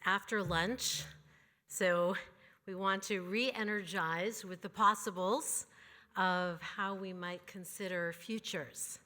after lunch, so we want to re-energize with the possibles of how we might consider futures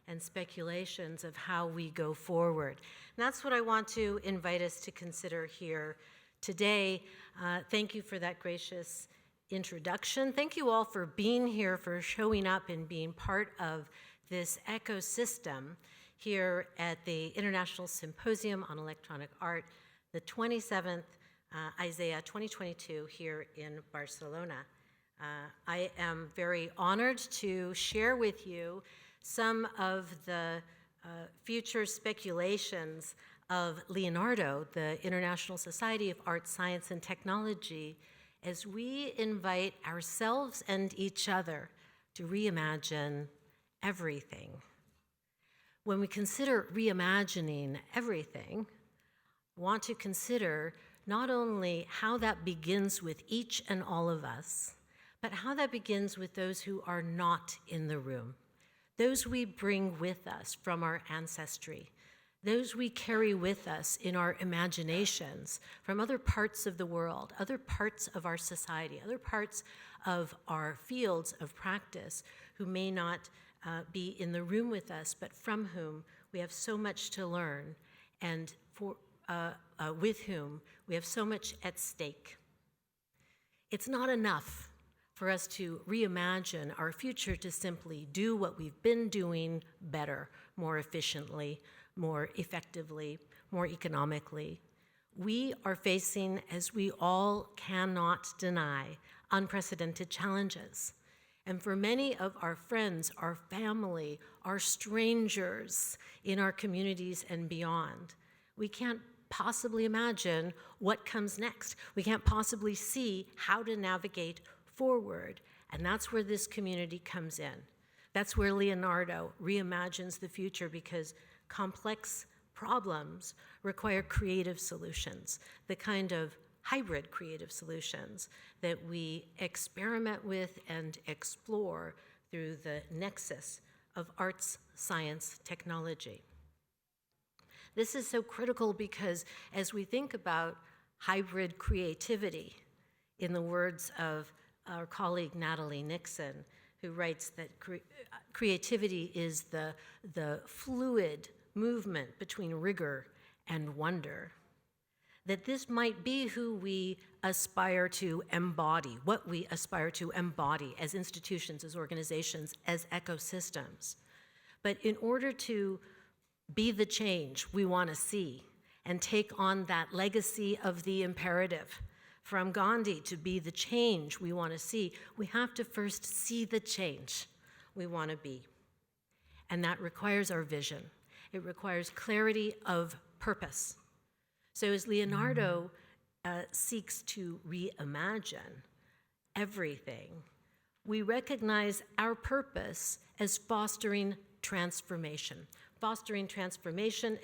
and speculations of how we go forward. And that's what I want to invite us to consider here today. Thank you for that gracious introduction. Thank you all for being here, for showing up and being part of this ecosystem here at the International Symposium on Electronic Art, the 27th Isaiah 2022 here in Barcelona. I am very honored to share with you some of the future speculations of Leonardo, the International Society of Art, Science, and Technology, as we invite ourselves and each other to reimagine everything. When we consider reimagining everything, we want to consider not only how that begins with each and all of us, but how that begins with those who are not in the room, those we bring with us from our ancestry, those we carry with us in our imaginations from other parts of the world, other parts of our society, other parts of our fields of practice, who may not be in the room with us, but from whom we have so much to learn, and with whom we have so much at stake. It's not enough for us to reimagine our future to simply do what we've been doing better, more efficiently, more effectively, more economically. We are facing, as we all cannot deny, unprecedented challenges. And for many of our friends, our family, our strangers in our communities and beyond, we can't possibly imagine what comes next. We can't possibly see how to navigate forward. And that's where this community comes in. That's where Leonardo reimagines the future, because complex problems require creative solutions, the kind of hybrid creative solutions that we experiment with and explore through the nexus of arts, science, technology. This is so critical because as we think about hybrid creativity, in the words of our colleague Natalie Nixon, who writes that creativity is the fluid movement between rigor and wonder, that this might be who we aspire to embody, what we aspire to embody as institutions, as organizations, as ecosystems. But in order to be the change we want to see and take on that legacy of the imperative from Gandhi to be the change we want to see, we have to first see the change we want to be. And that requires our vision. It requires clarity of purpose. So as Leonardo seeks to reimagine everything, we recognize our purpose as fostering transformation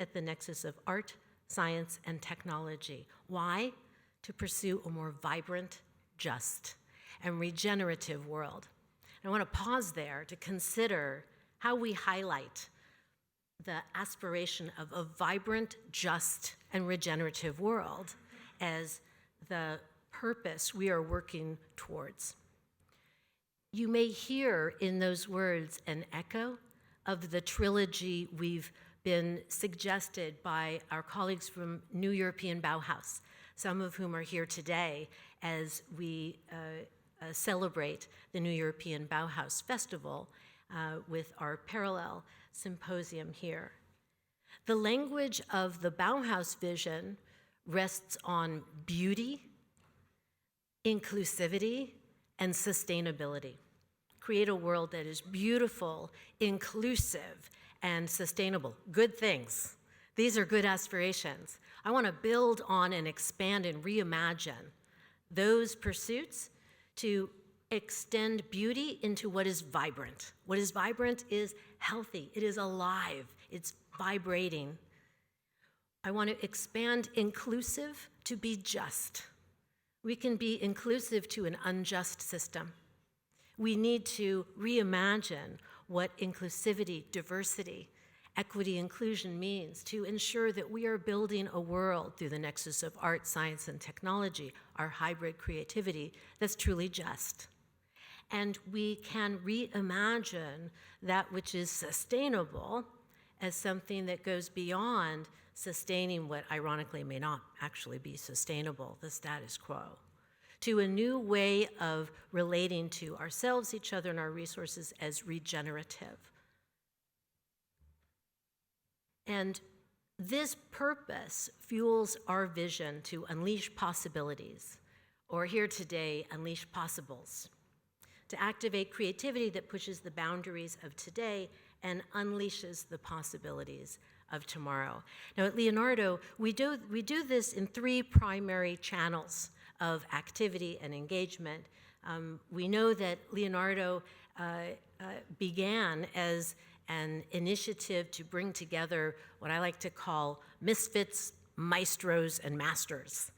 at the nexus of art, science, and technology. Why? To pursue a more vibrant, just, and regenerative world. And I want to pause there to consider how we highlight the aspiration of a vibrant, just, and regenerative world as the purpose we are working towards. You may hear in those words an echo of the trilogy we've been suggested by our colleagues from New European Bauhaus, some of whom are here today as we celebrate the New European Bauhaus Festival with our parallel symposium here. The language of the Bauhaus vision rests on beauty, inclusivity, and sustainability. Create a world that is beautiful, inclusive, and sustainable. Good things. These are good aspirations. I want to build on and expand and reimagine those pursuits to extend beauty into what is vibrant. What is vibrant is healthy, it is alive, it's vibrating. I want to expand inclusive to be just. We can be inclusive to an unjust system. We need to reimagine what inclusivity, diversity, equity inclusion means, to ensure that we are building a world through the nexus of art, science, and technology, our hybrid creativity, that's truly just. And we can reimagine that which is sustainable as something that goes beyond sustaining what ironically may not actually be sustainable, the status quo, to a new way of relating to ourselves, each other, and our resources as regenerative. And this purpose fuels our vision to unleash possibilities, or here today, unleash possibles, to activate creativity that pushes the boundaries of today and unleashes the possibilities of tomorrow. Now at Leonardo, we do this in three primary channels of activity and engagement. We know that Leonardo began as an initiative to bring together what I like to call misfits, maestros, and masters.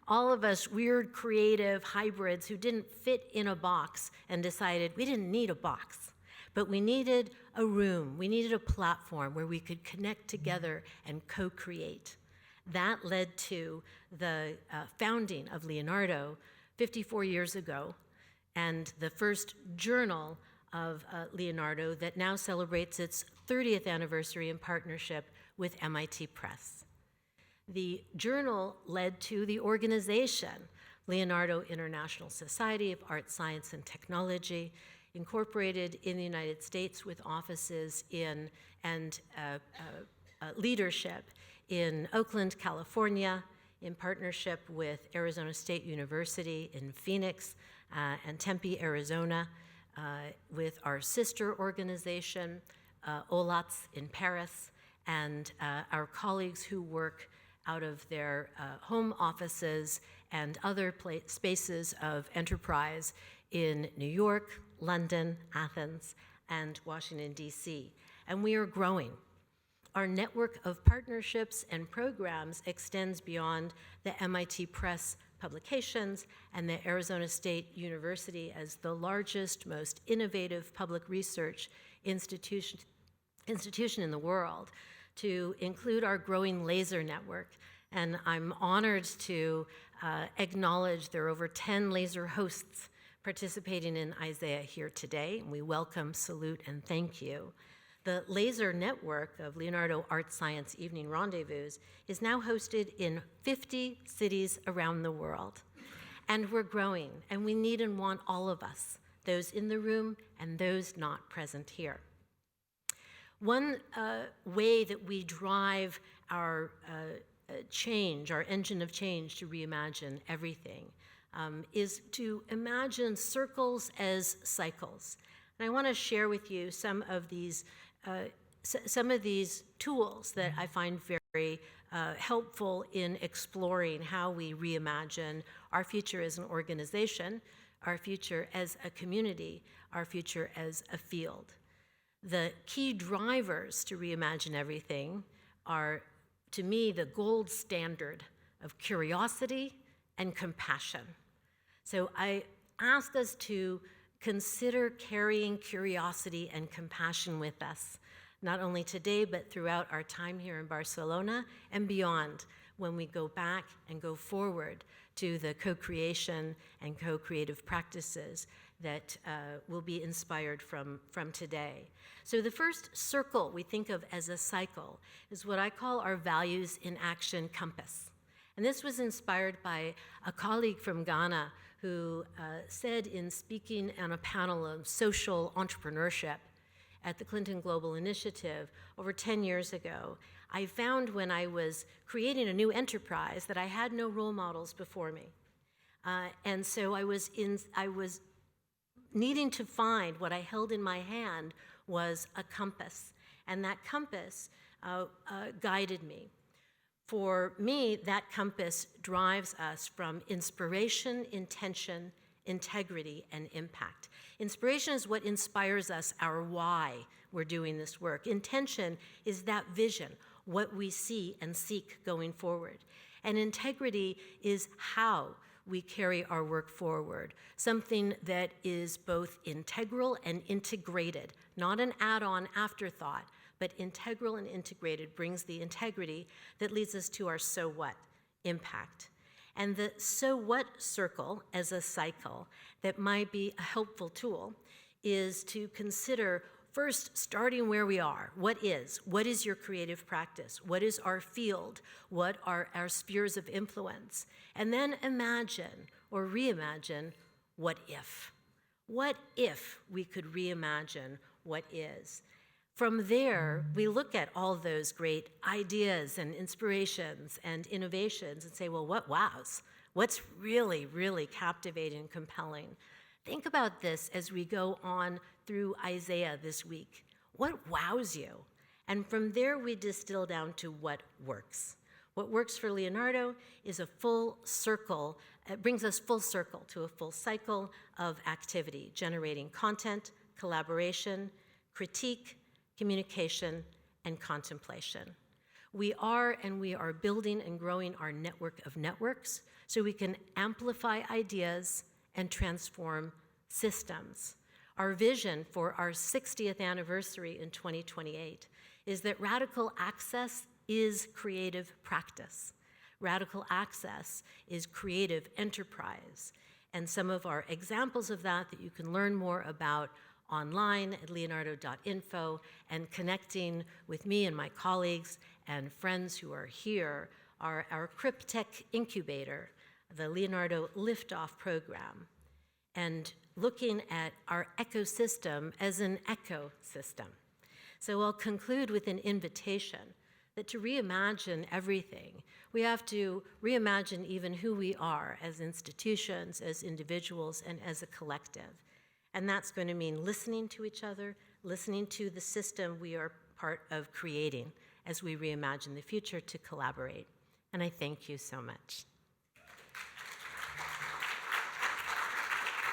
All of us weird, creative hybrids who didn't fit in a box and decided we didn't need a box, but we needed a room, we needed a platform where we could connect together and co-create. That led to the founding of Leonardo 54 years ago, and the first journal of Leonardo that now celebrates its 30th anniversary in partnership with MIT Press. The journal led to the organization, Leonardo International Society of Art, Science, and Technology, incorporated in the United States with offices in and leadership in Oakland, California, in partnership with Arizona State University in Phoenix and Tempe, Arizona, with our sister organization, OLATS in Paris, and our colleagues who work out of their home offices and other spaces of enterprise in New York, London, Athens, and Washington, D.C. And we are growing. Our network of partnerships and programs extends beyond the MIT Press publications and the Arizona State University as the largest, most innovative public research institution in the world, to include our growing laser network. And I'm honored to acknowledge there are over 10 laser hosts participating in Isaiah here today. And we welcome, salute, and thank you. The laser network of Leonardo Art Science Evening Rendezvous is now hosted in 50 cities around the world. And we're growing, and we need and want all of us, those in the room and those not present here. One way that we drive our change, our engine of change to reimagine everything, is to imagine circles as cycles. And I want to share with you some of these tools that I find very helpful in exploring how we reimagine our future as an organization, our future as a community, our future as a field. The key drivers to reimagine everything are, to me, the gold standard of curiosity and compassion. So I ask us to consider carrying curiosity and compassion with us, not only today, but throughout our time here in Barcelona and beyond, when we go back and go forward to the co-creation and co-creative practices that will be inspired from today. So the first circle we think of as a cycle is what I call our values in action compass. And this was inspired by a colleague from Ghana who said in speaking on a panel of social entrepreneurship at the Clinton Global Initiative over 10 years ago, I found when I was creating a new enterprise that I had no role models before me. And so I was needing to find what I held in my hand was a compass. And that compass guided me. For me, that compass drives us from inspiration, intention, integrity, and impact. Inspiration is what inspires us, our why we're doing this work. Intention is that vision, what we see and seek going forward. And integrity is how we carry our work forward, something that is both integral and integrated, not an add-on afterthought, but integral and integrated brings the integrity that leads us to our so what impact. And the so what circle as a cycle that might be a helpful tool is to consider first starting where we are. What is your creative practice? What is our field? What are our spheres of influence? And then imagine or reimagine what if. What if we could reimagine what is? From there, we look at all those great ideas and inspirations and innovations and say, well, what wows? What's really, really captivating and compelling? Think about this as we go on through Isaiah this week. What wows you? And from there, we distill down to what works. What works for Leonardo is a full circle. It brings us full circle to a full cycle of activity, generating content, collaboration, critique, communication, and contemplation. We are building and growing our network of networks so we can amplify ideas and transform systems. Our vision for our 60th anniversary in 2028 is that radical access is creative practice. Radical access is creative enterprise. And some of our examples of that you can learn more about online at leonardo.info, and connecting with me and my colleagues and friends who are here are our Cryptech Incubator, the Leonardo Liftoff Program, and looking at our ecosystem as an ecosystem. So I'll conclude with an invitation that to reimagine everything, we have to reimagine even who we are as institutions, as individuals, and as a collective. And that's going to mean listening to each other, listening to the system we are part of creating as we reimagine the future to collaborate. And I thank you so much.